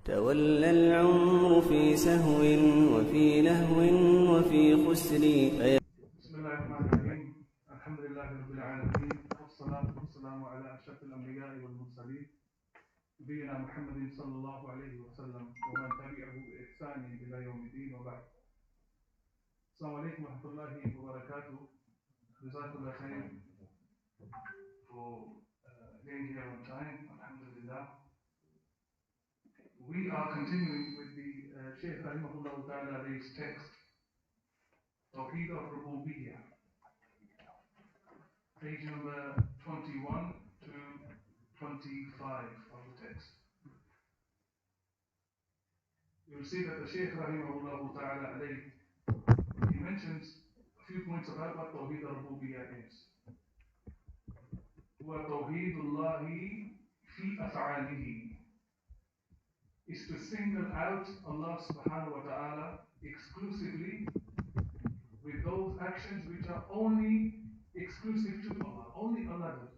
تولى العمر في سهو وفي لهو وفي خسر. بسم الله الرحمن الرحيم. الحمد لله رب العالمين، والصلاة والسلام على أشرف الأنبياء والمرسلين نبينا محمد صلى الله عليه وسلم ومن تبعه بإحسان إلى يوم الدين وبعد. السلام عليكم ورحمة الله وبركاته. Jazakallah khair for being here on time. Alhamdulillah. We are continuing with the Shaykh Rahimahullah Ta'ala's text, Aqeedah of Rububiyyah, page number 21 to 25 of the text. You'll see that the Shaykh Rahimahullah Ta'ala he mentions a few points about what Tawheed al-Rububiyyah is. Wa Tawheedullahi fi af'alihi is to single out Allah subhanahu wa ta'ala exclusively with those actions which are only exclusive to Allah, only Allah does.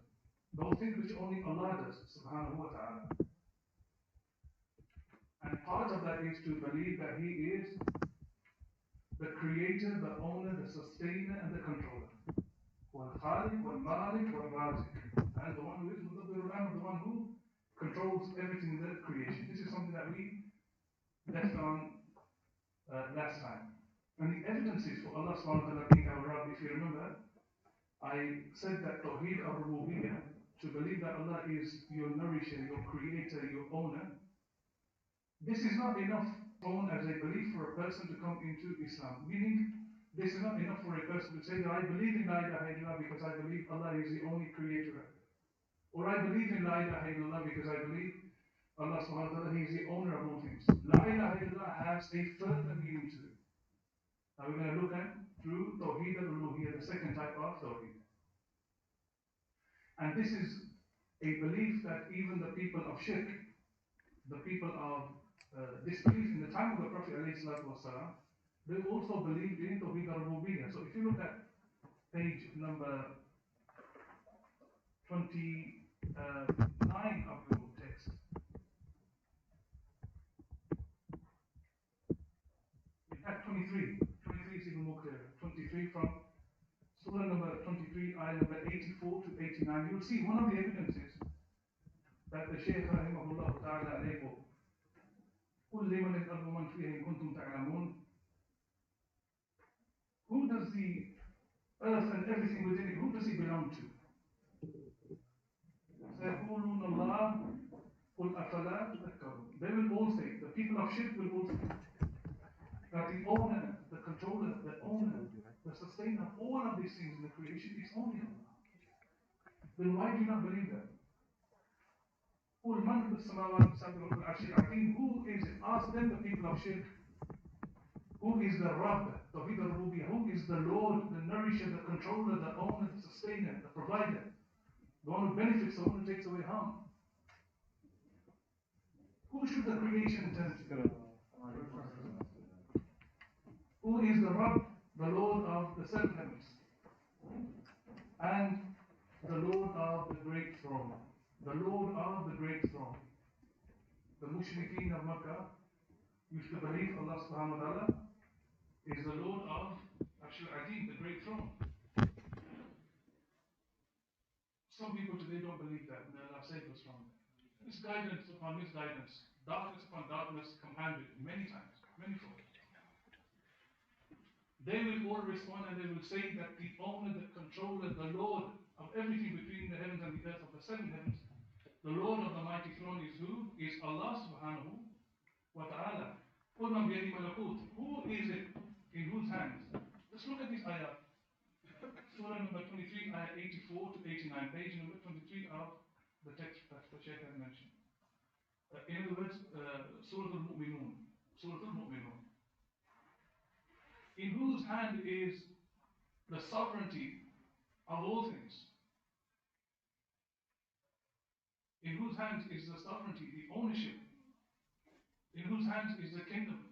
Those things which only Allah does, subhanahu wa ta'ala. And part of that is to believe that He is the creator, the owner, the sustainer, and the controller. Wal-Khaliq, wal-Malik, wal-Razik. And the one who is Mudabbirul Amr, the one who controls everything in the creation. This is something that we left on last time. And the evidences for Allah subhanahu wa ta'ala being our Rabb, if you remember, I said that Tawheed al-Rububiyyah, to believe that Allah is your nourisher, your creator, your owner, this is not enough as a belief for a person to come into Islam. Meaning, this is not enough for a person to say that I believe in La ilaha illallah because I believe Allah is the only creator. Or I believe in La ilaha illallah because I believe Allah subhanahu wa ta'ala, He is the owner of all things. La ilaha illallah has a further meaning to it. Now we're going to look at through Tawheed al-Uluhiyyah, the second type of Tawheed. And this is a belief that even the people of Shirk, the people of disbelief in the time of the Prophet ﷺ, they also believed in Tawheed al-Rububiyyah. So if you look at page number 29 of your text, in fact 23 is even more clear. 23 from Surah number 23, ayah number 84 to 89, you will see one of the evidences that the Shaykh Rahimahullah Ta'ala alayhi قُلْ لِمَنِ الْأَرْضُ مَنْ فِيهَا إِن كُنْتُمْ تَعْلَمُونَ. Who does the earth and everything within it, who does it belong to? سَيَقُولُونَ اللَّهُ قُلْ أَفَلَا تَذَكَّرُونَ. They will all say, the people of Shirk will all say, that the owner, the controller, the owner, the sustainer of all of these things in the creation is only Allah. Then why do you not believe that? قُلْ مَنْ فِي السَّمَاوَاتِ السَّبْعِ وَفِي الْعَرْشِ الْعَظِيمِ. Who is it? Ask them, the people of Shirk. Who is the Rabb, Tawheed al-Rububiyyah? Who is the Lord, the nourisher, the controller, the owner, the sustainer, the provider? The one who benefits, the one who takes away harm. Who should the creation turn to? Who is the Rabb, the Lord of the seven heavens, and the Lord of the great throne? The Lord of the great throne. The Mushrikeen of Makkah used to believe Allah subhanahu wa ta'ala is the Lord of Arshul Azim, the great throne. Some people today don't believe that, and Allah saved us from that. Misguidance upon misguidance, darkness upon darkness compounded many times, manyfold. They will all respond and they will say that the owner, the controller, the Lord of everything between the heavens and the earth, of the seven heavens, the Lord of the mighty throne is who? Is Allah subhanahu wa ta'ala. Who is it? In whose hands? Let's look at this ayah. Surah number 23, ayah 84 to 89, page number 23 of the text that the Shaykh has mentioned. In other words, Surah al-Mu'minun. Surah al-Mu'minun. In whose hand is the sovereignty of all things? In whose hands is the sovereignty, the ownership? In whose hands is the kingdom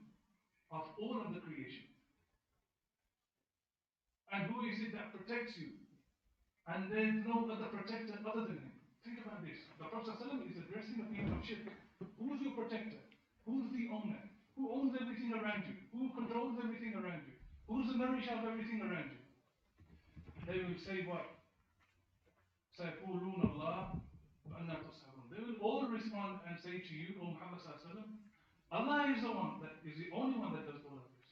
of all of the creation? And who is it that protects you? And there is no other protector other than Him. Think about this. The Prophet ﷺ is addressing the people of Shirk. Who is your protector? Who Who's the nourisher of everything around you? They will say what? سيقولون الله وأنا تصحبون. They will all respond and say to you, O Muhammad sallallahu alaihi wasallam, Allah is the one that is the only one that does all of this.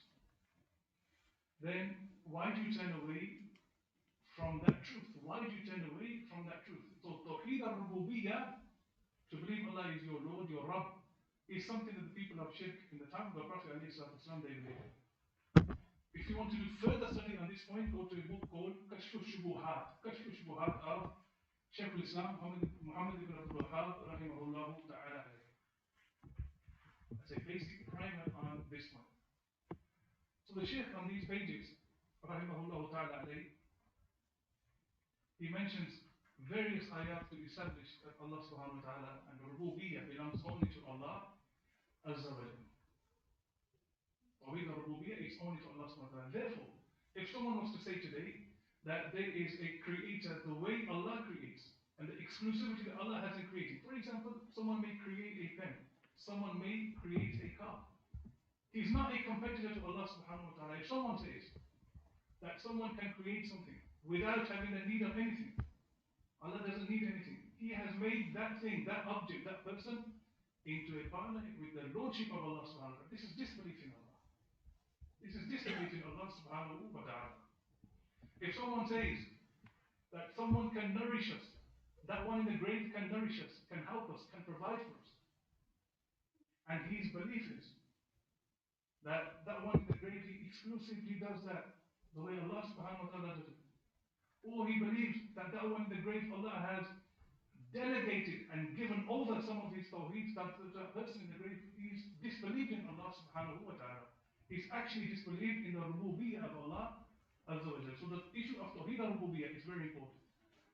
Then why do you turn away from that truth? Why do you turn away from that truth? So Tawheed al-Rububiyyah, to believe Allah is your Lord, your Rabb, is something that the people of Shirk in the time of the Prophet ﷺ, they believed. If you want to do further study on this point, go to a book called Kashf al-Shubuhat. Kashf al-Shubuhat of Shaykh al-Islam Muhammad ibn Abdul Wahhab rahimahullah ta'ala. That's a basic primer on this point. So the Shaykh on these pages, rahimahullah ta'ala, he mentions various ayat to establish that Allah subhanahu wa ta'ala and the rububiyyah belongs only to Allah azza wa jalla. Tawheed al-Rububiyyah is only to Allah subhanahu wa ta'ala. Therefore, if someone was to say today that there is a creator the way Allah creates, and the exclusivity that Allah has in creating. For example, someone may create a pen, someone may create a car. He's not a competitor to Allah subhanahu wa ta'ala. If someone says that someone can create something without having the need of anything, Allah doesn't need anything. He has made that thing, that object, that person into a partner with the lordship of Allah subhanahu wa ta'ala. This is disbelief in Allah. This is disbelief in Allah subhanahu wa ta'ala. If someone says that someone can nourish us, that one in the grave can nourish us, can help us, can provide for us, and his belief is that that one in the grave he exclusively does that the way Allah subhanahu wa ta'ala does it. Or he believes that that one in the grave Allah has delegated and given over some of his tawheed, that the person in the grave is disbelieving Allah subhanahu wa ta'ala. He's actually disbelieved in the rububiyyah of Allah azza wa jalla. So the issue of tawheed al-rububiyyah is very important.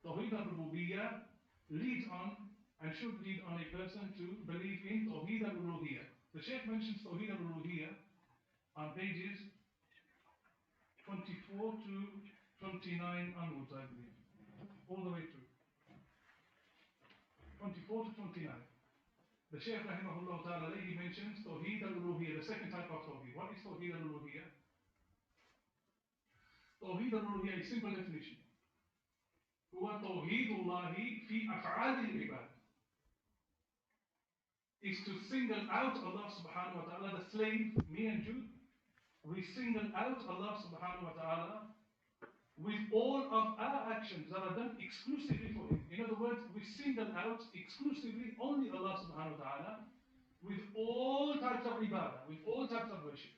Tawheed al-rububiyyah leads on and should lead on a person to believe in tawheed al-uluhiyyah. The Shaykh mentions tawheed al-uluhiyyah on pages 24 to 29 onwards, I believe, all the way through. 24 to 29. The Shaykh rahimahullah ta'ala, he mentions Tawheed al-Uluhiyyah, the second type of Tawheed. What is Tawheed al-Uluhiyyah? Tawheed al-Uluhiyyah is simple definition. هو توحيد الله في أفعال العباد. Is to single out Allah subhanahu wa ta'ala, the slave, me and you, we single out Allah subhanahu wa ta'ala with all of our actions that are done exclusively for Him. In other words, we single out exclusively only Allah subhanahu wa ta'ala with all types of ibadah, with all types of worship.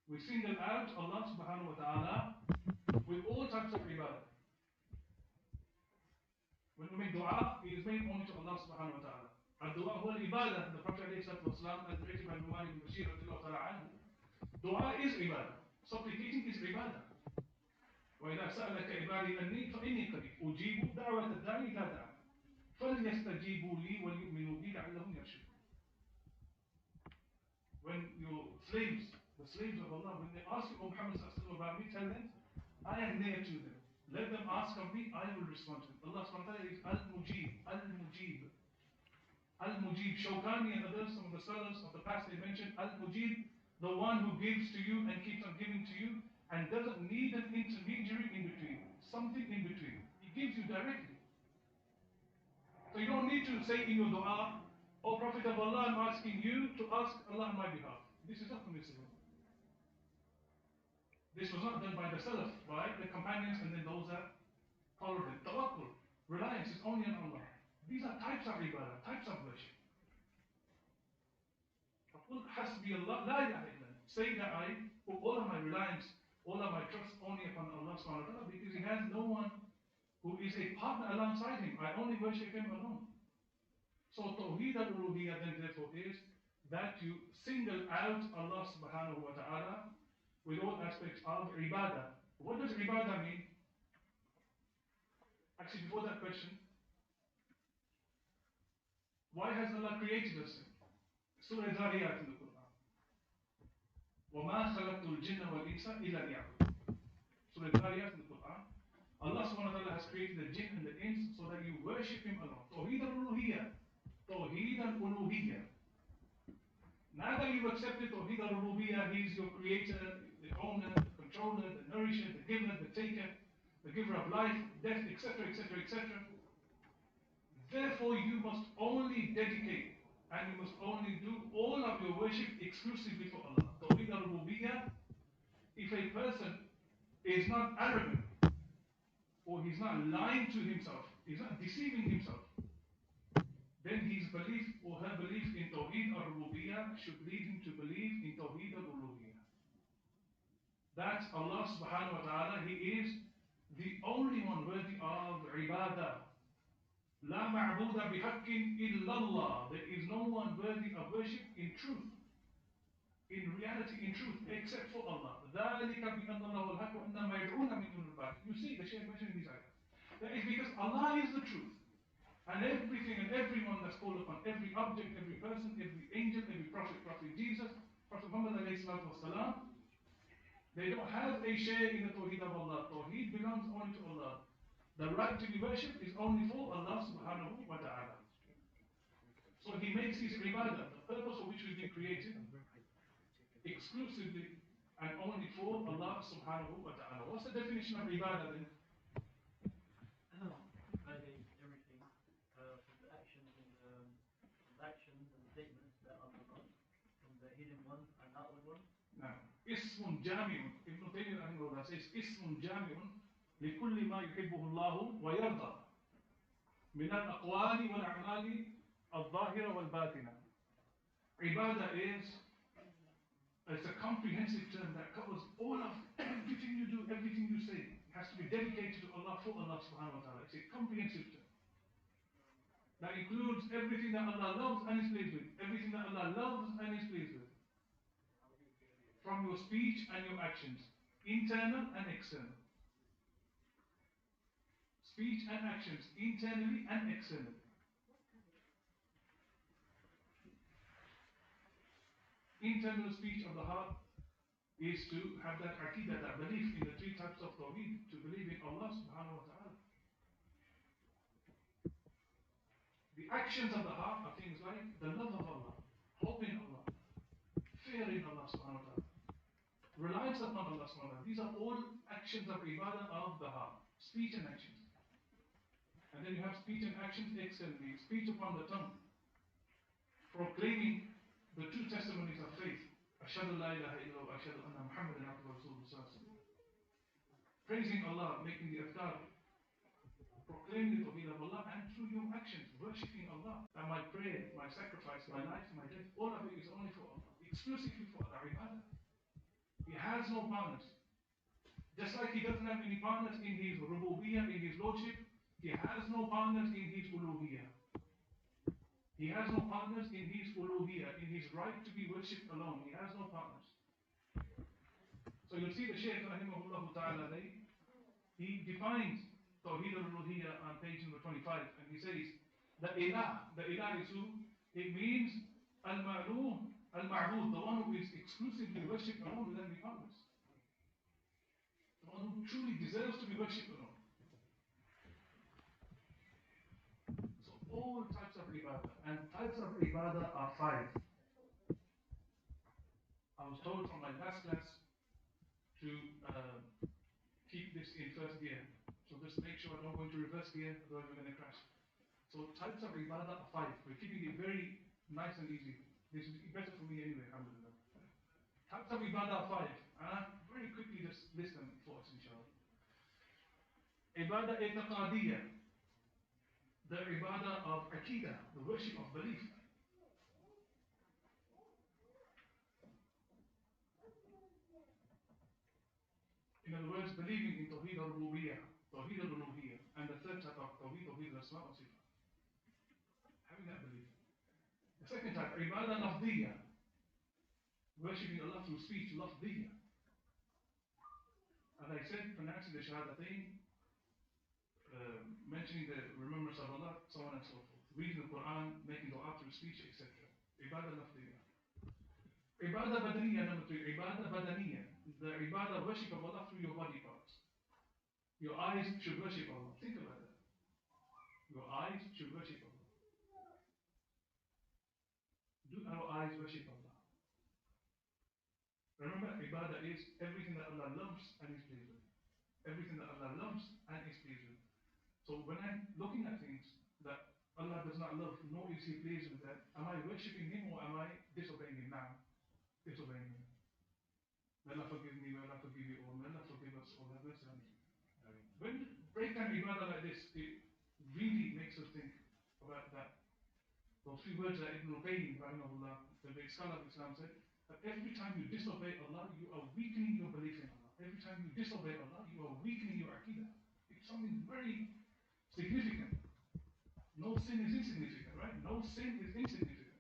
We single out Allah subhanahu wa ta'ala with all types of ibadah. When we make dua, it is made only to Allah subhanahu wa ta'ala. Al-dua huwa al-ibadah. The Prophet alayhi salatu wasalam, as narrated by Nu'man ibn Bashir radiallahu ta'ala anhu, dua is ibadah. Supplicating is ibadah. وإذا سألك عبادي أني فإني قريب أجيب دعوة الداعي إذا دعا فليستجيبوا لي وليؤمنوا بي لعلهم يرشدون. When your slaves, the slaves of Allah, when they ask you, O Muhammad sallallahu about me, tell them, I am near to them. Let them ask of me, I will respond to them. Allah subhanahu wa ta'ala is Al-Mujib, Al-Mujib. Al-Mujib, Shawkani and others, some of the scholars of the past, they mentioned Al-Mujib, the one who gives to you and keeps on giving to you and doesn't need an intermediary in between, something in between. He gives you directly. So you don't need to say in your dua, O Prophet of Allah, I'm asking you to ask Allah on my behalf. This is not permissible. This was not done by the Salaf, by the companions and then those that followed them. Tawakkul, reliance is only on Allah. These are types of ibadah, types of worship. فَقُلْ حَسْبِيَ اللَّهُ لَا إِلَهَ إِلَّا هُوَ. Say that I put all of my reliance, all of my trust only upon Allah subhanahu wa ta'ala, because He has no one who is a partner alongside Him. I only worship Him alone. So Tawheed al-Uluhiyyah then therefore is that you single out Allah subhanahu wa ta'ala with all aspects of ibadah. What does ibadah mean? Actually, before that question, why has Allah created us? Surah Zariyat in the Quran. وَمَا خَلَقْتُ الْجِنَّ وَالْإِنسَ إِلَّا لِيَعْبُدُونِ. Surah Zariyat in the Quran. Allah subhanahu wa ta'ala has created the jinn and the ins so that you worship Him alone. Tawheed al-Uluhiyyah. Tawheed al-Uluhiyyah. Now that you've accepted Tawheed al-Rububiyyah, He is your creator, the owner, the controller, the nourisher, the giver, the taker, the giver of life, death, etc., etc., etc. Therefore, you must only dedicate and you must only do all of your worship exclusively for Allah. Tawheed al-Rububiyyah, if a person is not arrogant or he's not lying to himself, he's not deceiving himself, then his belief or her belief in Tawheed al-Rububiyyah should lead him to believe in Tawheed al-Uluhiyyah. That Allah subhanahu wa ta'ala, He is the only one worthy of ibadah. La ma'buda bihaqqin illallah. There is no one worthy of worship in truth, in reality, in truth, except for Allah. ذَلِكَ بِأَنَّ اللَّهُ الْحَقُّ وَأَنَّمَا يَدْعُونَ مِن دُونِ اللَّهِ. You see the Shaykh mentioning these ayahs. That is because Allah is the truth. And everything and everyone that's called upon, every object, every person, every angel, every prophet, Prophet Jesus, Prophet Muhammad والسلام, they don't have a share in the Tawheed of Allah. Tawheed belongs only to Allah. The right to be worshipped is only for Allah subhanahu wa ta'ala. So He makes His ibadah, the purpose for which we've been created, exclusively and only for Allah subhanahu wa ta'ala. What's the definition of ibadah then? اسم جامع ابن تيمية رحمه الله says اسم جامع لكل ما يحبه الله ويرضى من الأقوال والأعمال الظاهرة والباطنة. Ibadah is it's a comprehensive term that covers all of everything you do, everything you say. It has to be dedicated to Allah for Allah subhanahu wa ta'ala. It's a comprehensive term that includes everything that Allah loves and is pleased with, everything that Allah loves and is pleased with, from your speech and your actions, internal and external. Speech and actions, internally and externally. Internal speech of the heart is to have that Aqeedah, that belief in the three types of Tawheed, to believe in Allah subhanahu wa ta'ala. The actions of the heart are things like the love of Allah, hope in Allah, fear in Allah subhanahu wa ta'ala, reliance upon Allah subhanahu wa ta'ala. These are all actions of ibadah of the heart, speech and actions. And then you have speech and actions externally, speech upon the tongue, proclaiming the two testimonies of faith, Ashhadu la ilaha illallah, Ashhadu anna Muhammadan abduhu wa rasuluhu, praising Allah, making the adhkar, proclaiming the Tawheed of Allah, and through your actions, worshipping Allah. And my prayer, my sacrifice, my life, my death, all of it is only for Allah, exclusively for Allah, ibadah. He has no partners. Just like He doesn't have any partners in His rububiyyah, in His lordship, He has no partners in His uluhiyyah. He has no partners in His uluhiyyah, in His right to be worshipped alone. He has no partners. So you'll see the Shaykh rahimahullah ta'ala, he defines Tawheed al-Uluhiyyah on page number 25, and he says, the ilah is who? It means al-ma'lum, al-ma'bud, the one who is exclusively worshipped alone without any partners. The one who truly deserves to be worshipped alone. So all types of ibadah, and types of ibadah are 5. I was told from my last class to keep this in first gear. So just make sure I don't go into reverse gear, otherwise we're going to crash. So types of ibadah are 5. We're keeping it very nice and easy. This is better for me anyway, alhamdulillah. Types of ibadah are 5. Very quickly just list them for us, inshallah. Ibadah i'tiqadiyyah, the ibadah of Aqeedah, the worship of belief. In other words, believing in Tawheed al-Rububiyyah, Tawheed al-Uluhiyyah, and the third type of Tawheed, Tawheed al-Asma' wa Sifat. Having that belief. The second type, ibadah lafdiyyah, worshipping Allah through speech, lafdiyyah. As I said, pronouncing the Shahadatain, mentioning the remembrance of Allah, so on and so forth. Reading the Quran, making dua through speech, etc. Ibadah lafdiyyah. Ibadah badaniyah, number 3. Ibadah badaniyah, the ibadah worship of Allah through your body parts. Your eyes should worship Allah. Think about that. Your eyes should worship Allah. Do our eyes worship Allah? ibadah is everything that Allah loves and is pleased with. Everything that Allah loves and is pleased with. So when I'm looking at things that Allah does not love, nor is He pleased with that, am I worshipping Him or am I disobeying Him now? Disobeying Him. May Allah forgive me, may Allah forgive you all, may Allah forgive us all. Have mercy on us. When we break down ibadah like this, it really makes us think about that. Those few words that Ibn Uthaymeen, the great scholar of Islam, said, that every time you disobey Allah, you are weakening your belief in Allah. Every time you disobey Allah, you are weakening your Aqeedah. It's something very significant. No sin is insignificant, right? No sin is insignificant.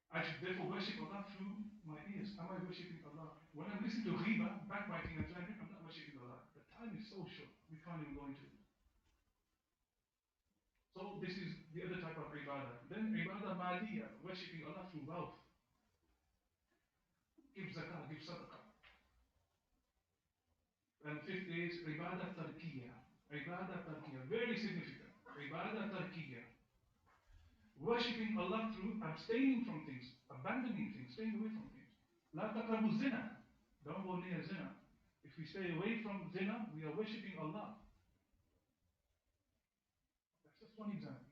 I should therefore worship Allah through my ears. Am I worshipping Allah? When I'm listening to ghibah, backbiting and slandering, I'm not worshipping Allah. The time is so short, we can't even go into it. So this is the other type of ibadah. Then ibadah maliyah, worshipping Allah through wealth. Give zakah, give sadaqah. And fifth is ibadah tarkiyah. Ibadah tarkiyah, very significant. Ibadah tarkiyah. Worshipping Allah through abstaining from things, abandoning things, staying away from things. La taqrabu zina. Don't go near zina. If we stay away from zina, we are worshipping Allah. That's just one example.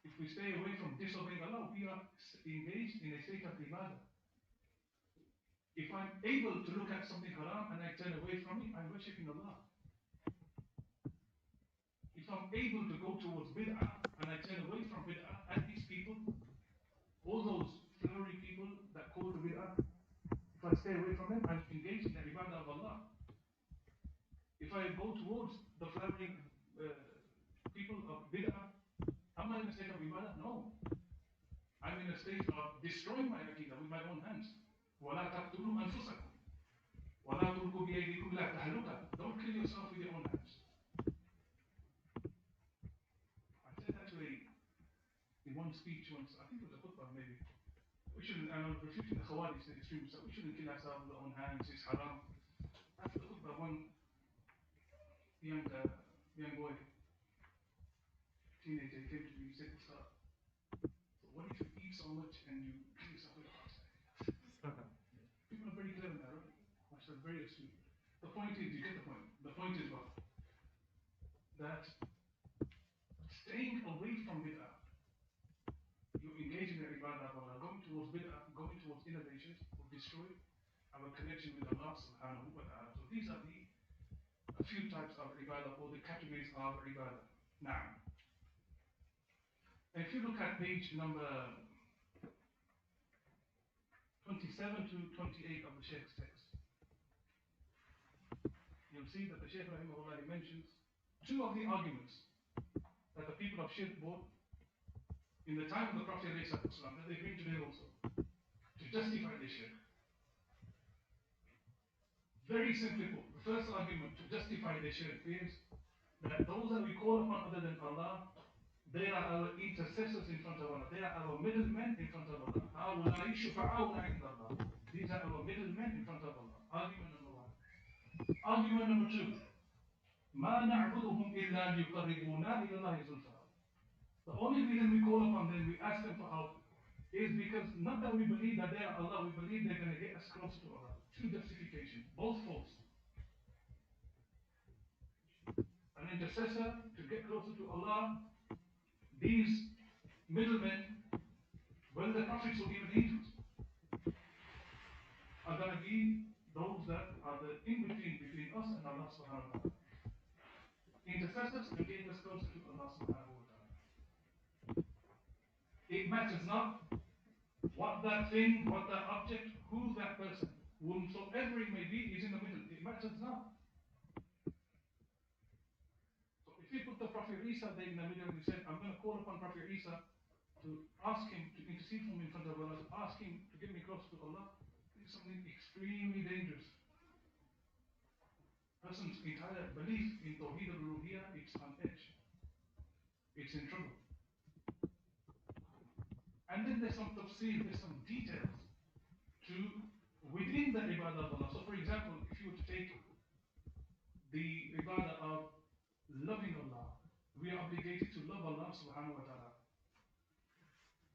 If we stay away from disobeying Allah, we are engaged in a state of ibadah. If I'm able to look at something haram and I turn away from it, I'm worshipping Allah. If I'm able to go towards bid'ah and I turn away from bid'ah and these people, all those flowery people that call the bid'ah, if I stay away from them, I'm engaged in the ibadah of Allah. If I go towards the flowering people of bid'ah, am I in a state of ibadah? No. I'm in a state of destroying my aqeedah with my own hands. وَلَا تَقْتُلُوا أَنفُسَكُمْ وَلَا تُلْقُوا بِأَيْدِيكُمْ إِلَى التَّهْلُكَةِ. Don't kill yourself with your own hands. I said that in one speech once, I think it was a khutbah maybe. We shouldn't, and I'm refuting the Khawarij, the extremists, we shouldn't kill ourselves with our own hands, it's haram. After the khutbah, one young boy, teenager, came to me and said, so what if you eat so much and you kill yourself with your hands? People are very clever now, right? They're very astute. The point is, you get the point. The point is what? That staying away from bid'ah, you engage in the ibadah of Allah, going towards bid'ah, going towards innovations, will destroy our connection with Allah subhanahu wa ta'ala. So these are the a few types of ibadah or the categories of ibadah. Now, if you look at page number 27 to 28 of the Shaykh's text, you'll see that the Shaykh rahimahullah mentions two of the arguments that the people of Shirk brought in the time of the Prophet ﷺ, that they bring today also, to justify their Shirk. Very simply put, the first argument to justify their Shirk is that those that we call upon other than Allah, they are our intercessors in front of Allah, they are our middlemen in front of Allah. These are our middlemen in front of Allah. Argument number one. Argument number two. ما نعبدهم إلا ليقربونا إلى الله زلفى. The only reason we call upon them, we ask them for help, is because not that we believe that they are Allah, we believe they're going to get us close to Allah. Two justifications, both false. An intercessor to get closer to Allah, these middlemen, whether the prophets or even angels, are going to be those that are the in-between between us and Allah subhanahu wa ta'ala. Intercessors to get us closer to Allah subhanahu wa ta'ala. It matters not what that thing, what that object, who that person, whomsoever it may be, is in the middle. It matters not. So if you put the Prophet Isa there in the middle and you said, I'm going to call upon Prophet Isa to ask him to intercede for me in front of Allah, to ask him to get me close to Allah, it's something extremely dangerous. Person's entire belief in Tawheed al-Uluhiyyah, it's on edge. It's in trouble. And then there's some tafsir, there's some details to within the ibadah of Allah. So for example, if you were to take the ibadah of loving Allah, we are obligated to love Allah subhanahu wa ta'ala.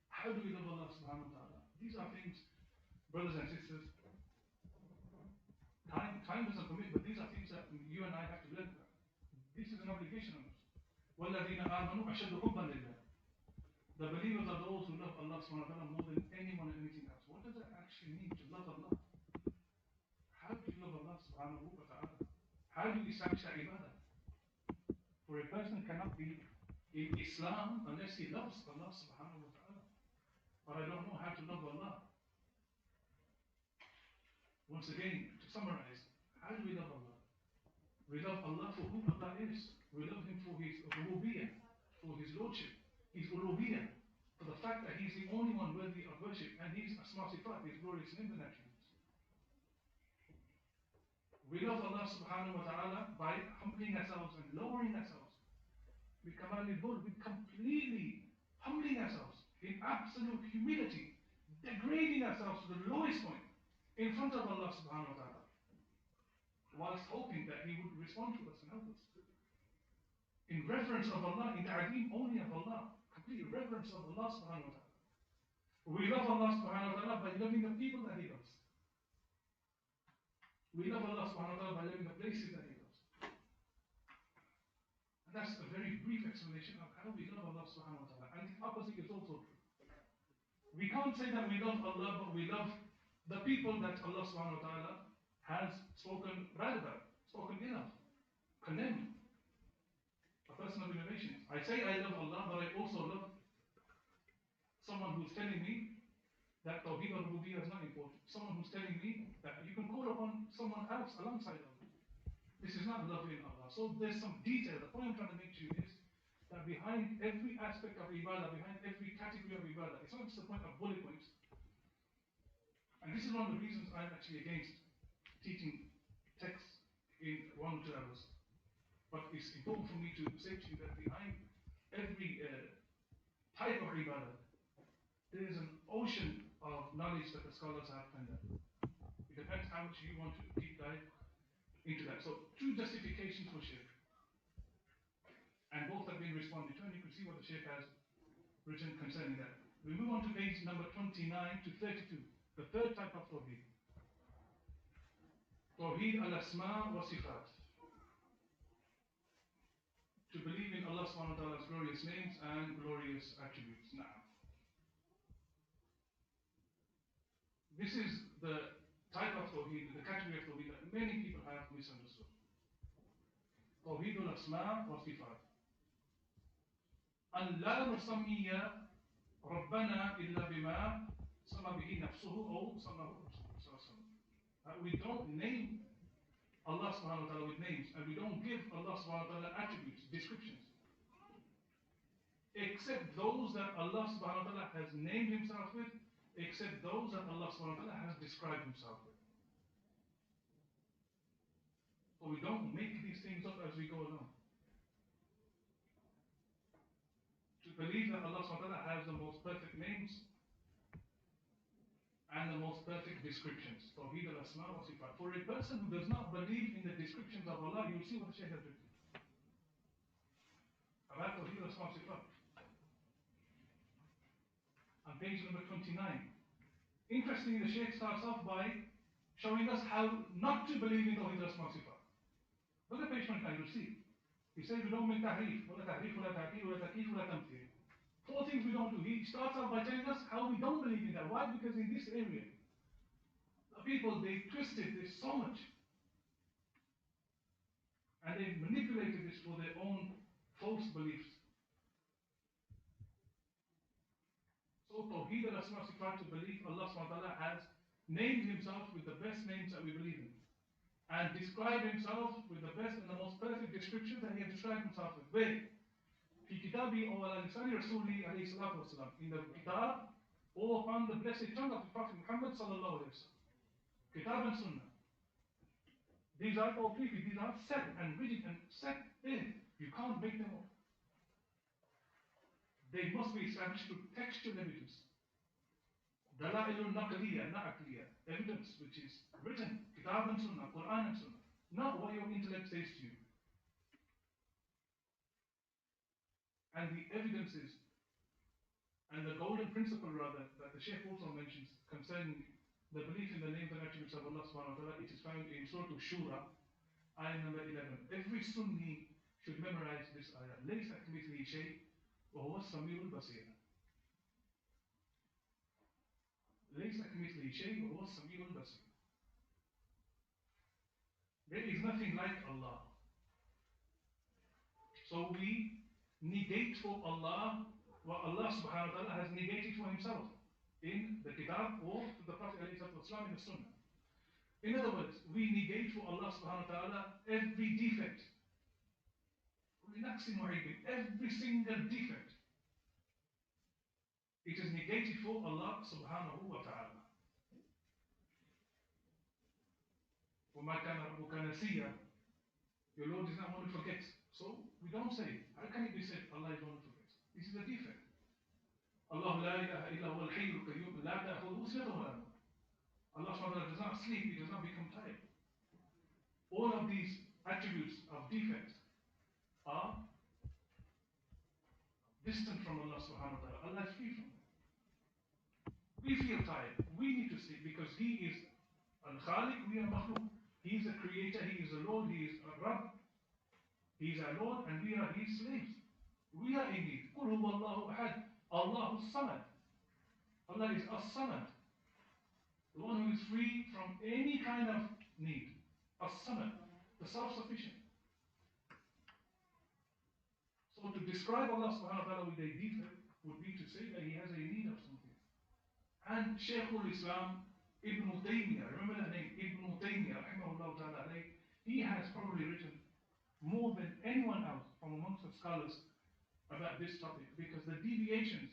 How do we love Allah subhanahu wa ta'ala? These are things Brothers and sisters, time doesn't permit, but these are things that you and I have to learn. This is an obligation on us. وَالَّذِينَ آمَنُوا أَشَدُّ حُبًّا لِلَّهِ. The believers are those who love Allah subhanahu wa ta'ala more than anyone and anything else. What does that actually mean to love Allah? How do you love Allah subhanahu wa ta'ala? How do you establish that ibadah? For a person cannot be in Islam unless he loves Allah subhanahu wa ta'ala. But I don't know how to love Allah. Once again, to summarize, how do we love Allah? We love Allah for who Allah is. We love Him for His rububiyyah, for His lordship, His uluhiyyah, for the fact that He's the only one worthy of worship, and His asma sifat, His glorious names and attributes. We love Allah subhanahu wa ta'ala by humbling ourselves and lowering ourselves. With completely humbling ourselves in absolute humility, degrading ourselves to the lowest point in front of Allah subhanahu wa ta'ala, whilst hoping that He would respond to us and help us. In reverence of Allah, in ta'zeem only of Allah, complete reverence of Allah subhanahu wa ta'ala. We love Allah subhanahu wa ta'ala by loving the people that He loves. We love Allah subhanahu wa ta'ala by loving the places that He loves. And that's a very brief explanation of how we love Allah subhanahu wa ta'ala. And the opposite is also true. We can't say that we love Allah, but we love the people that Allah subhanahu wa ta'ala has spoken bad about, spoken ill of, condemned. A person of innovation. I say I love Allah, but I also love someone who's telling me that Tawheed or Rububiyyah is not important. Someone who's telling me that you can call upon someone else alongside Allah. This is not loving Allah. So there's some detail. The point I'm trying to make to you is that behind every aspect of ibadah, behind every category of ibadah, it's not just the point of bullet points. And this is one of the reasons I'm actually against teaching texts in 1 or 2 hours. But it's important for me to say to you that behind every type of ibadah, there is an ocean of knowledge that the scholars have penned up. It depends how much you want to deep dive into that. So 2 justifications for shirk. And both have been responded to, and you can see what the Shaykh has written concerning that. We move on to page number 29 to 32. The third type of Tawheed. Tawheed al-Asma wa Sifat. To believe in Allah subhanahu wa ta'ala's glorious names and glorious attributes. Now, this is the type of Tawheed, the category of Tawheed that many people have misunderstood. Tawheed al-Asma wa Sifat. أن لا نسمي ربنا إلا بما سمى به نفسه أو سماه رسوله. We don't name Allah subhanahu wa ta'ala with names, and we don't give Allah subhanahu wa ta'ala attributes, descriptions, except those that Allah subhanahu wa ta'ala has named Himself with, except those that Allah subhanahu wa ta'ala has described Himself with. So we don't make these things up as we go along. To believe that Allah subhanahu wa ta'ala has the most perfect names and the most perfect descriptions. Tawheed al-Asma wa Sifat. For a person who does not believe in the descriptions of Allah, you'll see what the Shaykh has written about Tawheed al-Asma wa Sifat. On page number 29. Interestingly, the Shaykh starts off by showing us how not to believe in Tawheed al-Asma wa Sifat. Look at page 29, you'll see. He says we don't make tahrif, wala tahrif, wala ta'til, wala takif, wala tamthil. 4 things we don't do. He starts off by telling us how we don't believe in that. Why? Because in this area, the people, they twisted this so much. And they manipulated this for their own false beliefs. So Tawheed al-Asma Sifat, to believe Allah subhanahu wa ta'ala has named Himself with the best names that we believe in. And described Himself with the best and the most perfect descriptions that He has described Himself with. Where? في كتابه أو على لسان رسوله عليه الصلاة والسلام. In the kitab or upon the blessed tongue of the Prophet Muhammad sallallahu alayhi wa sallam. Kitab and Sunnah. These are all three. These are set and rigid and set there. You can't make them up. They must be established through textual evidence. Dalailun naqliyah, not aqliyah. Evidence which is written. Kitab and Sunnah, Quran and Sunnah. Not what your intellect says to you. And the evidences and the golden principle rather that the Shaykh also mentions concerning the belief in the names and attributes of Allah subhanahu wa ta'ala, it is found in Surah Shura, ayah number 11. Every Sunni should memorize this ayah. لَيْسَ كَمِثْلِهِ شَيْءٌ وَهُوَ السَّمِيعُ الْبَصِيرُ. لَيْسَ كَمِثْلِهِ شَيْءٌ وَهُوَ السَّمِيعُ الْبَصِيرُ. There is nothing like Allah. So we negate for Allah what Allah subhanahu wa ta'ala has negated for himself in the Kitab or the Prophet ﷺ in the Sunnah. In other words, we negate for Allah subhanahu wa ta'ala every defect. Every single defect. It is negated for Allah subhanahu wa ta'ala. وَمَا كَانَ رَبُّكَ نَسِيًّا. Your Lord is not one who forgets. So we don't say, how can it be said Allah is one who forgets? This is a defect. Allah la ilaha illa huwa al-hayyul qayyum la ta'khudhuhu sinatun wa la nawm. Allah subhanahu wa ta'ala does not sleep, he does not become tired. All of these attributes of defects are distant from Allah subhanahu wa ta'ala. Allah is free from them. We feel tired. We need to sleep because He is Al-Khaliq, we are Makhluk. He is a creator, He is a Lord, He is a Rabb. He is our Lord and we are His slaves. We are in need. قُلْ هُوَ اللَّهُ أَحَدٌ Allahu Samad. Allah is As-Samad. The one who is free from any kind of need. As-Samad. The self-sufficient. So to describe Allah subhanahu wa ta'ala with a defect would be to say that He has a need of something. And Shaykh al-Islam Ibn Uthaymeen, remember that name, Ibn Uthaymeen, rahimahullah ta'ala, he has probably written more than anyone else from amongst the scholars about this topic because the deviations,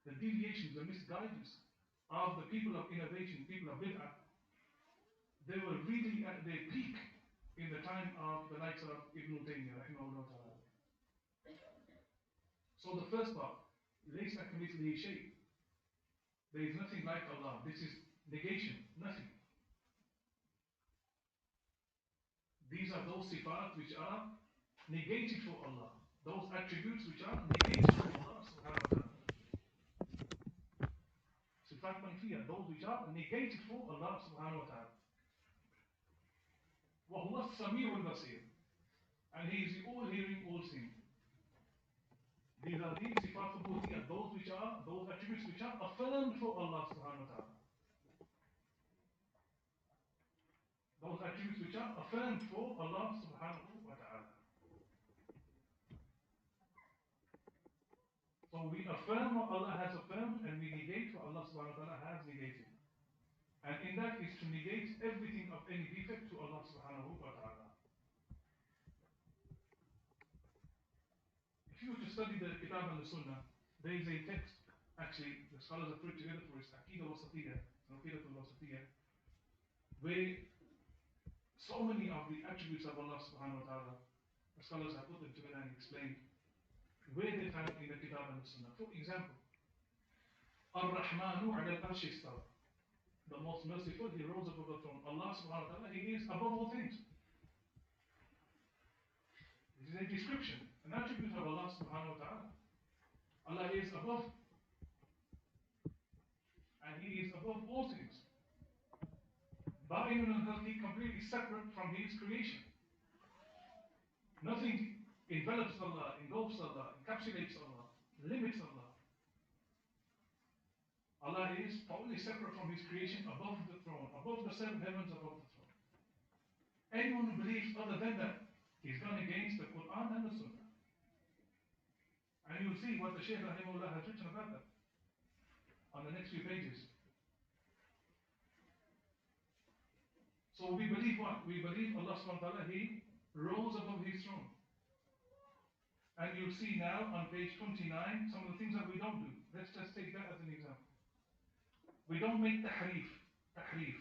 the misguidance of the people of innovation, people of bid'ah, they were really at their peak in the time of the likes of Ibn Uthaymeen, rahimahullah ta'ala. So the first part, لَيْسَ كَمِثْلِهِ شَيْءٌ. There is nothing like Allah. This is negation, nothing. These are those sifat which are negated for Allah. Those attributes which are negated for Allah subhanahu wa ta'ala. Sifat manfiyah, those which are negated for Allah subhanahu wa ta'ala. وَهُوَ السَّمِيعُ الْبَصِيرُ. And He is the all-hearing, all-seeing. These are the sifat thubuthiyah, those attributes which are affirmed for Allah subhanahu wa ta'ala. Those attributes which are affirmed for Allah subhanahu wa ta'ala. So we affirm what Allah has affirmed and we negate what Allah subhanahu wa ta'ala has negated. And in that is to negate everything of any defect to Allah subhanahu wa ta'ala. If you were to study the Kitab and the Sunnah, there is a text, actually, the scholars have put together for us, Aqeedah Wasatiyah, where so many of the attributes of Allah subhanahu wa ta'ala, the scholars have put them together and explained where they found in the Kitab and the Sunnah. For example, Ar-Rahmanu ala al-Arshi istawa. The most merciful, He rose above the throne. Allah subhanahu wa ta'ala, He is above all things. This is a description, an attribute of Allah subhanahu wa ta'ala. Allah is above. And He is above all things. Ba'inun al-Khalqi, completely separate from His creation. Nothing envelops Allah, engulfs Allah, encapsulates Allah, limits Allah. Allah is totally separate from His creation, above the throne, above the seven heavens, above the throne. Anyone who believes other than that, he's gone against the Quran and the Sunnah. And you'll see what the Shaykh rahimahullah has written about that on the next few pages. So we believe what? We believe Allah subhanahu wa ta'ala, He rose above His throne. And you'll see now on page 29 some of the things that we don't do. Let's just take that as an example. We don't make tahrif. Tahrif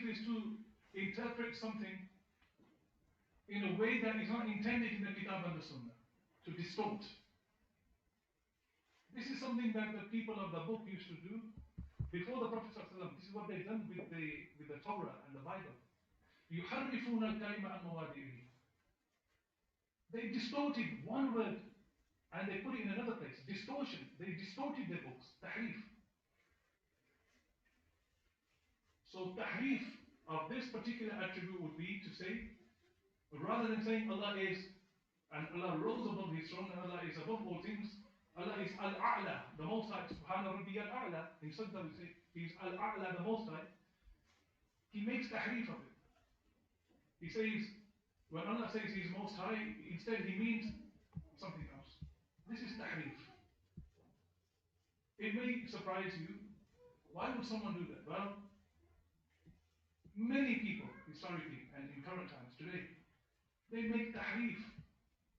is to interpret something in a way that is not intended in the Kitab and the Sunnah, to distort. This is something that the people of the book used to do before the Prophet ﷺ. This is what they've done with the Torah and the Bible. يُحَرِّفُونَ الْكَلِمَ عَنْ مَوَادِعِهِ. They distorted one word And they put it in another place. Distortion. They distorted their books. Tahrif. So tahrif of this particular attribute would be to say, rather than saying Allah is, and Allah rose above His throne, and Allah is above all things, Allah is Al-A'la, the Most High, Subhana Rabbi Al-A'la. In Sajda we say, He is Al-A'la, the Most High. He makes tahrif of it. He says, when Allah says He is Most High, instead He means something else. This is tahrif. It may surprise you. Why would someone do that? Well, many people, historically and in current times, today, they make tahrif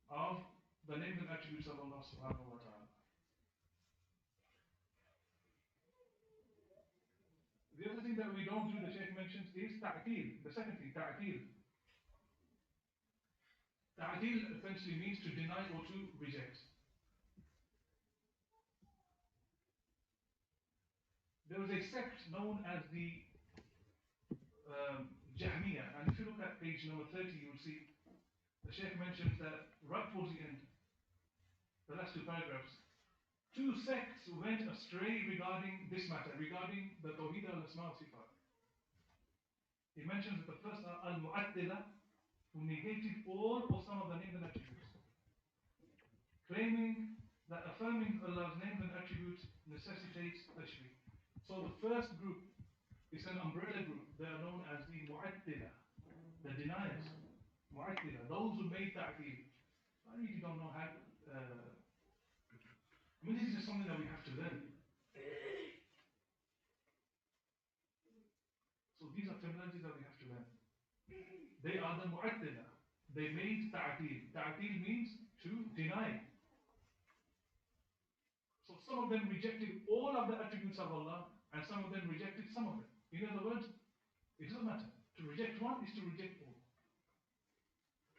of the names and attributes of Allah subhanahu wa ta'ala. The other thing that we don't do, the Shaykh mentions, is ta'til. The second thing, ta'til. Ta'til essentially means to deny or to reject. There was a sect known as the Jahmiyyah, and if you look at page number 30, you will see the Shaykh mentions that right towards the end, the last two paragraphs, two sects went astray regarding this matter, regarding the Tawheed al-Asma al-Sifat. He mentions that the first are al-Mu'attila, who negated all or some of the names and attributes, claiming that affirming Allah's names and attributes necessitates tashbih. So the first group is an umbrella group. They are known as the Mu'attila, the deniers. Mu'attila, those who made ta'til. I really don't know how. This is just something that we have to learn. So these are terminologies that we have to learn. They are the Mu'attila. They made ta'til. Ta'til means to deny. So some of them rejected all of the attributes of Allah, and some of them rejected some of them. In other words, it doesn't matter. To reject one is to reject all.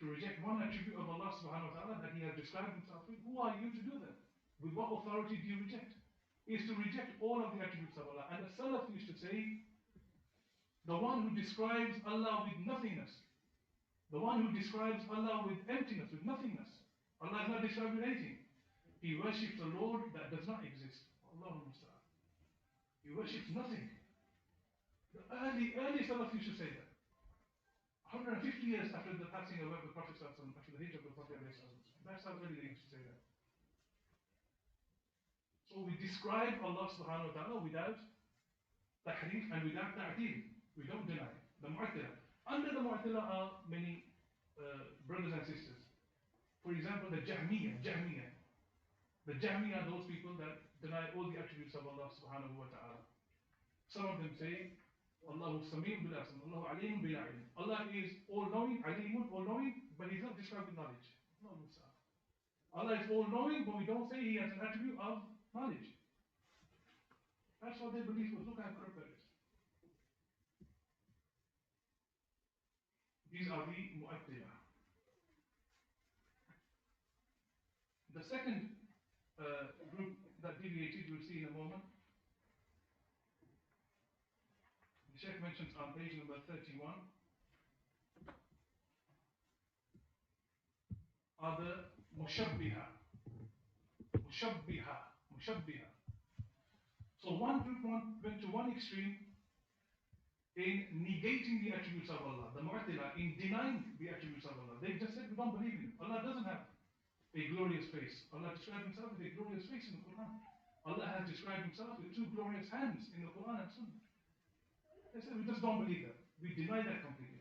To reject one attribute of Allah subhanahu wa ta'ala that He has described Himself with, who are you to do that? With what authority do you reject? Is to reject all of the attributes of Allah. And the Salaf used to say, the one who describes Allah with nothingness, the one who describes Allah with emptiness, with nothingness, Allah is not described with anything. He worships a Lord that does not exist. Allahumma musta'an. He worships nothing. The early Salaf used to say that. 150 years after the passing away of the Prophet, after the hijrah of the Prophet, that's how early they used to say that. So we describe Allah subhanahu wa ta'ala without tahrif and without ta'til. We don't deny it. The Mu'attila. Under the Mu'attila are many brothers and sisters. For example, the Jahmiyyah. The Jahmiyyah are those people that deny all the attributes of Allah subhanahu wa ta'ala. Some of them say, Allahu Sami'un bil Asam, Allahu Alim bil Alim. Allah is all-knowing, Alimun, all-knowing, but He's not described with knowledge. No, Musa. Allah is all-knowing, but we don't say He has an attribute of knowledge. That's what their belief was. Look how corrupt that is. These are the Mu'attila. The second group that deviated, we'll see in a moment. The Shaykh mentions on page number 31 are the Mushabbiha. So one group went to one extreme in negating the attributes of Allah, the Mu'attila, in denying the attributes of Allah. They just said we don't believe in Him. Allah doesn't have a glorious face. Allah described Himself with a glorious face in the Quran. Allah has described Himself with two glorious hands in the Quran and Sunnah. They said we just don't believe that. We deny that completely.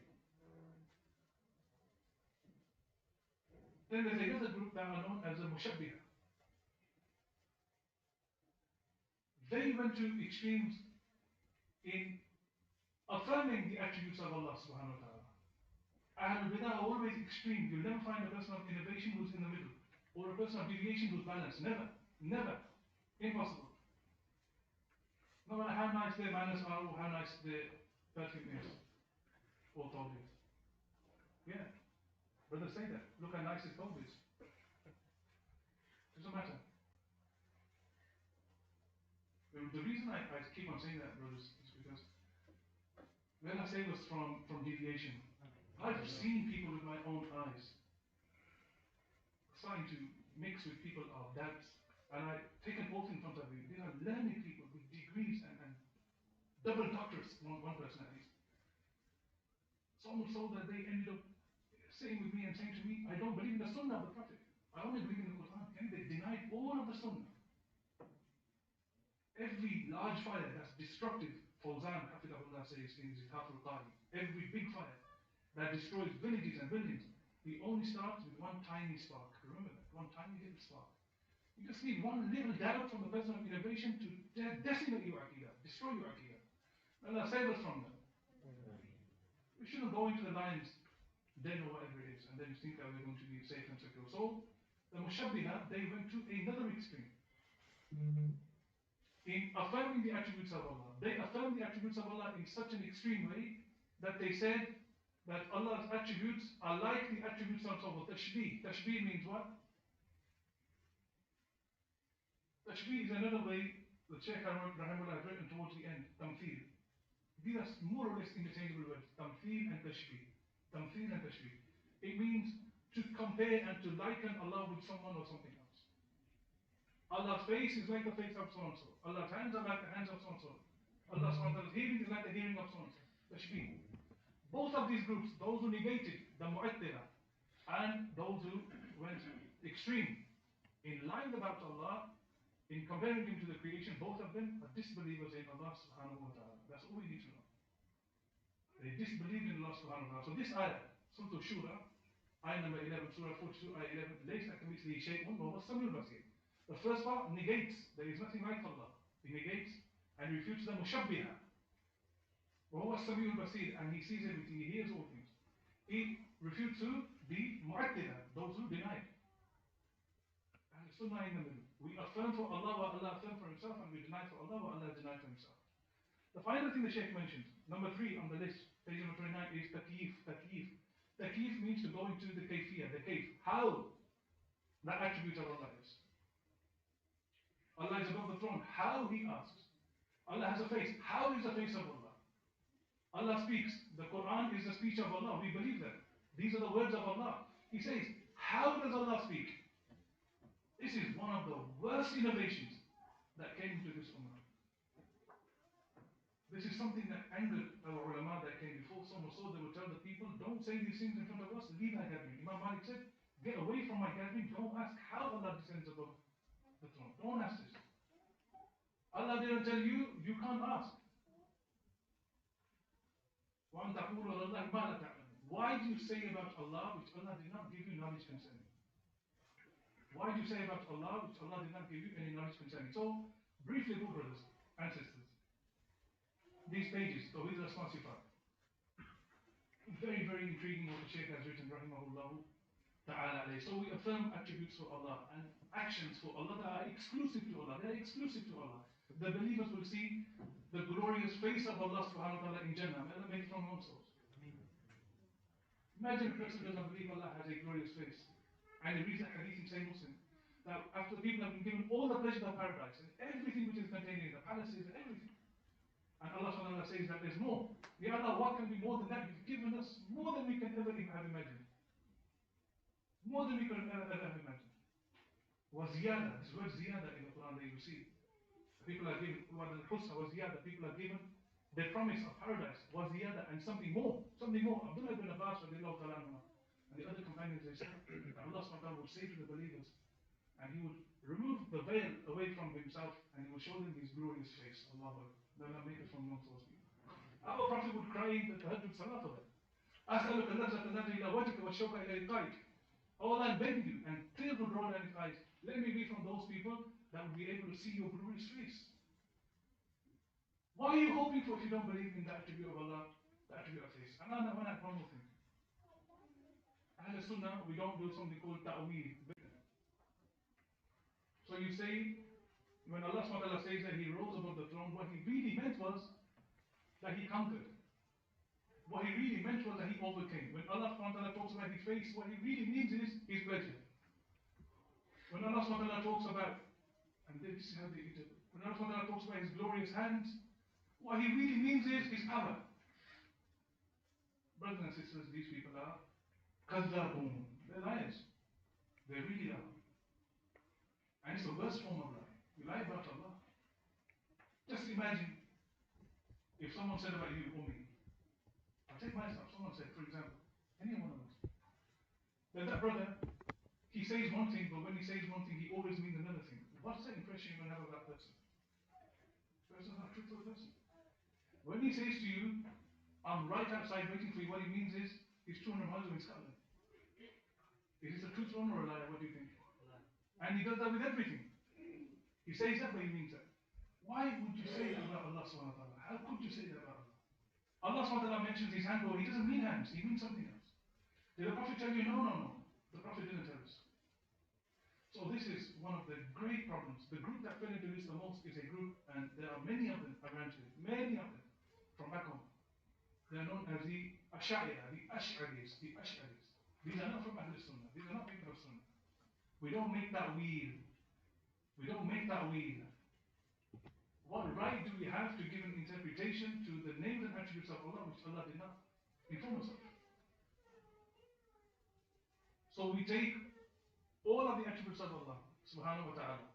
Then there's another group that are known as the Mushabbiha. They went to extremes in affirming the attributes of Allah subhanahu wa ta'ala. Ahlul Bidah are always extreme. You'll never find a person of innovation who's in the middle, or a person of deviation who's balanced. Never. Impossible. No matter how nice their manners are, or how nice their perfume is, or thought is. Yeah. Brothers say that. Look how nice his thought is. Doesn't matter. The reason I keep on saying that, brothers, is because when I say it was from deviation, I've seen people with my own eyes starting to mix with people of doubts. And I take an oath in front of you. These are learned people with degrees and double doctorates, one person at least. So much so that they ended up saying with me and saying to me, I don't believe in the Sunnah of the Prophet. I only believe in the Quran. And they denied all of the Sunnah. Every large fire that's destructive, Fawzan, Hafidahullah says in his al-Qari, every big fire that destroys villages and buildings, it only starts with one tiny spark. Remember that, one tiny little spark. You just need one little doubt from the person of innovation to decimate your Aqeedah, destroy your Aqeedah. Allah save us from that. We shouldn't go into the lines, then or whatever it is, and then think that we're going to be safe and secure. So, the Mushabbiha, they went to another extreme. In affirming the attributes of Allah. They affirmed the attributes of Allah in such an extreme way that they said that Allah's attributes are like the attributes of Allah. Tashbih. Tashbih means what? Tashbih is another way the Shaykh Rahimahullah has written towards the end, Tamtheel. These are more or less interchangeable words, Tamtheel and Tashbih. Tamtheel and Tashbih. It means to compare and to liken Allah with someone or something else. Allah's face is like the face of so-and-so. Allah's hands are like the hands of so-and-so. Allah's hearing is like the hearing of so-and-so. Tashbih. Both of these groups, those who negated the Mu'attila and those who went extreme in lying about Allah, in comparing him to the creation, both of them are disbelievers in Allah subhanahu wa ta'ala. That's all we need to know. They disbelieve in Allah subhanahu wa ta'ala. So this ayah, Surah Shura, ayah number 11, Surah 42, ayah 11, لَيْسَ كَمِثْلِهِ شَيْءٌ وَهُوَ السَّمِيعُ الْبَصِيرُ. The first part negates, there is nothing like Allah. He negates and refutes the Mushabbiha. وَهُوَ السَّمِيعُ الْبَصِيرُ, and he sees everything, he hears all things. He refutes to the Mu'attila, those who denied. And the Sunnah in the middle. We affirm for Allah what Allah affirmed for himself, and we deny for Allah what Allah denied for himself. The final thing the Shaykh mentions, number 3 on the list, page number 29, is takyif. Takyif. Takyif means to go into the kayfiyah, the kayf. How the attribute of Allah is. Allah is above the throne. How? He asks. Allah has a face. How is the face of Allah? Allah speaks. The Quran is the speech of Allah. We believe that. These are the words of Allah. He says, how does Allah speak? This is one of the worst innovations that came into this ummah. This is something that angered our ulama that came before. So much so they would tell the people, don't say these things in front of us, leave our gathering. Imam Malik said, get away from my gathering, don't ask how Allah descends above the throne. Don't ask this. Allah didn't tell you, you can't ask. Why do you say about Allah which Allah did not give you knowledge concerning? Why do you say about Allah which Allah did not give you any knowledge concerning? So, briefly, good brothers and sisters, these pages, Tawhid al-Sifat, very, very intriguing what the Shaykh has written, rahimahullah ta'ala. So we affirm attributes for Allah and actions for Allah that are exclusive to Allah. They are exclusive to Allah. The believers will see the glorious face of Allah subhanahu wa ta'ala in Jannah. May Allah make it from our own souls. Imagine a person doesn't believe Allah has a glorious face. And he reads a hadith in Sahih Muslim. Now, after the people have been given all the pleasures of paradise and everything which is contained in the palaces and everything. And Allah subhanahu wa ta'ala says that there's more. Ya Allah, what can be more than that? You've given us more than we can ever have imagined. More than we could ever have imagined. Was ziyada, this word ziyada in the Quran that you see. People are given, al-husna was ziyada, people are given the promise of paradise was ziyada and something more. Something more. Abdullah ibn Abbas radiallahu ta'ala anhu and the other companions, they said that Allah subhanahu wa ta'ala would say to the believers, and he would remove the veil away from himself and he would show them his glorious face. Allah make it from amongst those people. Our Prophet would cry in the tahajjud salah for them. أسألك اللذة النظر إلى وجهك والشوق إلى لقائك. Oh Allah, I'm begging you, and tears would roll down his eyes. Let me be from those people that will be able to see your glorious face. What are you hoping for if you don't believe in the attribute of Allah, the attribute of face? And I want to add one more thing. Ahl Sunnah, we don't do something called ta'weel. So you say, when Allah SWT says that he rose above the throne, what he really meant was that he conquered. What he really meant was that he overcame. When Allah SWT talks about his face, what he really means is his pleasure. When Allah SWT talks about, and this is how they interpret, when Allah SWT talks about his glorious hands, what he really means is his power. Brothers and sisters, these people are kadhabun. They're liars. They really are. And it's the worst form of lie. You lie about Allah. Just imagine if someone said about you, Ummi, I'll take myself, someone said, for example, any one of us, that brother, he says one thing, but when he says one thing, he always means another thing. What's the impression you will have of that person? Person's not a truthful person. When he says to you, I'm right outside waiting for you, what he means is, he's 200 miles away in Scotland. Is this a truthful one or a lie? What do you think? And he does that with everything. He says that, but he means that. Why would you say that about Allah subhanahu wa ta'ala? How could you say that about Allah? Allah subhanahu wa ta'ala mentions his hand, but he doesn't mean hands, he means something else. Did the Prophet tell you? No. The Prophet didn't tell us. So this is one of the great problems. The group that fell into this the most is a group, and there are many of them around here, many of them from back home. They are known as the Ash'ariyah, the Ash'aris, the Ash'aris. These are not from Ahl Sunnah. These are not people of Sunnah. We don't make that wheel. We don't make that wheel. What right do we have to give an interpretation to the names and attributes of Allah which Allah did not inform us of? So we take all of the attributes of Allah subhanahu wa ta'ala.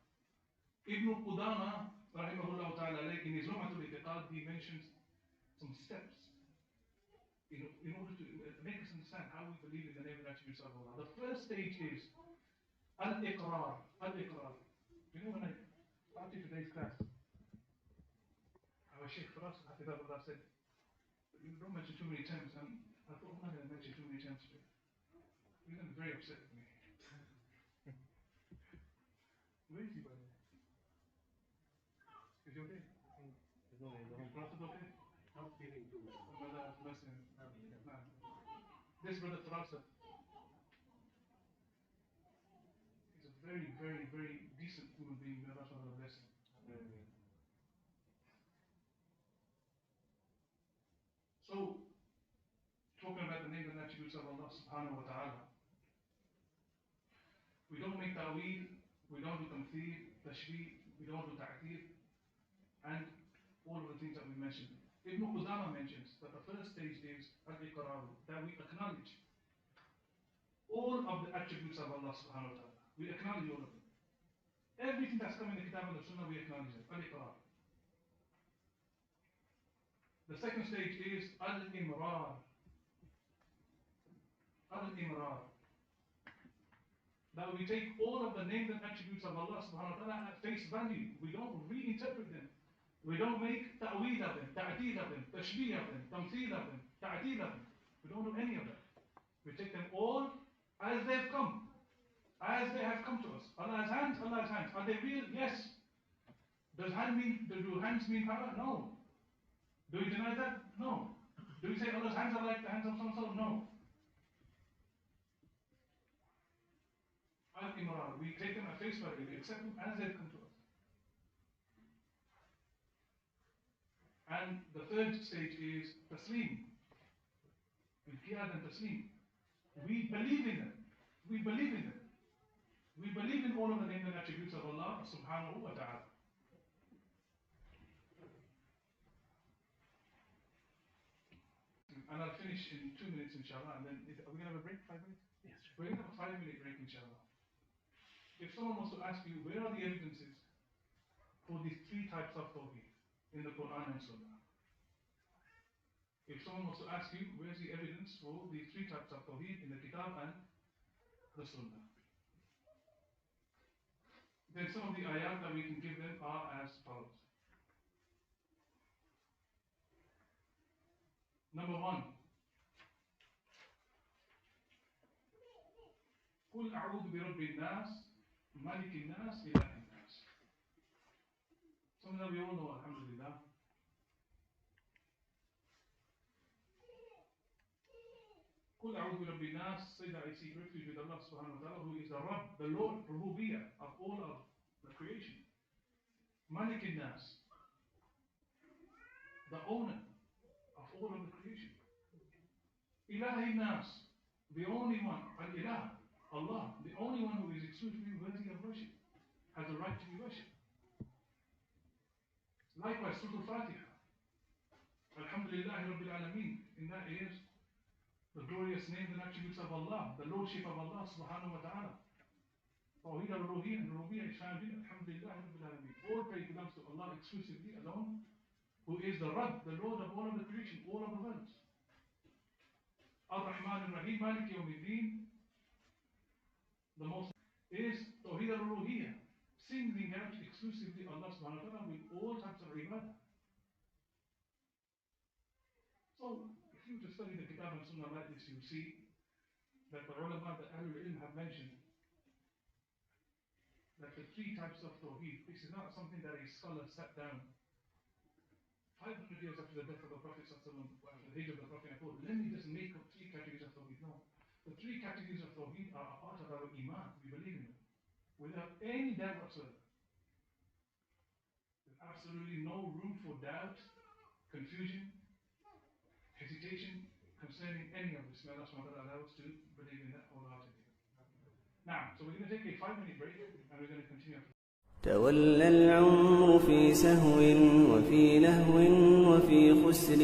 Ibn Qudama rahimahullah ta'ala in his Lum'atul I'tiqad, he mentions some steps in order to make us understand how we believe in the name and attributes of Allah. The first stage is al-iqrar. Al-iqrar. You know, when I after today's class, our Shaykh for us, Aqeedah, said, you don't mention too many terms, and I thought, I'm not going to mention too many terms today. He's going to be very upset with me. Where is he, by the way? Is he okay? His brother okay? Not feeling too well. Brother, bless him. This brother Farasa, he's a very, very, very decent human being. May Allah bless him. So, talking about the names and attributes of Allah subhanahu wa ta'ala, we don't make ta'weel, we don't do tamtheel, tashbih, we don't do ta'til, and all of the things that we mentioned. Ibn Qudama mentions that the first stage is al-iqrar, that we acknowledge all of the attributes of Allah subhanahu wa ta'ala. We acknowledge all of them. Everything that's come in the Kitab and the Sunnah, we acknowledge it. Al-iqrar. The second stage is al-imrar. Al-imrar. That we take all of the names and attributes of Allah subhanahu wa ta'ala at face value. We don't reinterpret them. We don't make ta'weel of them, ta'til of them, tashbih of them, tamtheel of them, ta'til of them. We don't do any of that. We take them all as they've come. As they have come to us. Allah has hands, Allah has hands. Are they real? Yes. Do hands mean power? No. Do we deny that? No. Do we say Allah's hands are like the hands of so-and-so? No. Al-Imrar, we take them at face value, we accept them as they've come to us. And the third stage is Taslim. Inqiyad and Taslim. We believe in them. We believe in them. We believe in all of the names and attributes of Allah subhanahu wa ta'ala. And I'll finish in 2 minutes inshallah, and then are we going to have a break? 5 minutes? Yes. We're going to have a 5-minute break inshallah. If someone wants to ask you, where are the evidences for these 3 types of tawheed in the Quran and Sunnah? If someone wants to ask you, where's the evidence for these 3 types of tawheed in the Kitab and the Sunnah? Then some of the ayat that we can give them are as follows. Number 1. قل أعوذ برب الناس ملك الناس إله الناس. Something that we all know, alhamdulillah. قل أعوذ برب الناس, say that I seek refuge with Allah subhanahu wa ta'ala, who is the Rabb, the Lord, Rububiyyah, of all of the creation. Malik al-Nas, the owner of all of the creation. Ilahi al-Nas, the only one, al-Ilah, Allah, the only one who is exclusively worthy of worship, has the right to be worshipped. Likewise, Surah Al-Fatiha, Alhamdulillahi Rabbil Alameen, in that is the glorious names and attributes of Allah, the Lordship of Allah subhanahu wa ta'ala. Tawheed al-Rububiyyah and Rububiyyah is found in Alhamdulillah Rabbil Alameen. All praise belongs to Allah exclusively alone, who is the Rabb, the Lord of all of the creation, all of the worlds. Ar-Rahman ar-Rahim, Malik Yawmiddin, the most is Tawheed al-Uluhiyyah, singling out exclusively Allah subhanahu wa ta'ala with all types of ibadah. So, if you just study the Kitab and Sunnah like this, you'll see that the ulama, the Ahlul Ilm have mentioned that the three types of Tawheed, this is not something that a scholar sat down 500 years after the death of the Prophet, after the age of the Prophet, I thought, let me just make up three categories of Tawheed. No. The three categories of Tawheed are a part of our Imaan. We believe in them. Without any doubt whatsoever. There's absolutely no room for doubt, confusion, hesitation concerning any of this. May Allah subhanahu wa ta'ala allow us to believe in that wholeheartedly. Now, so we're going to take a 5-minute break and we're going to continue after. تولى العمر في سهو وفي لهو وفي خسر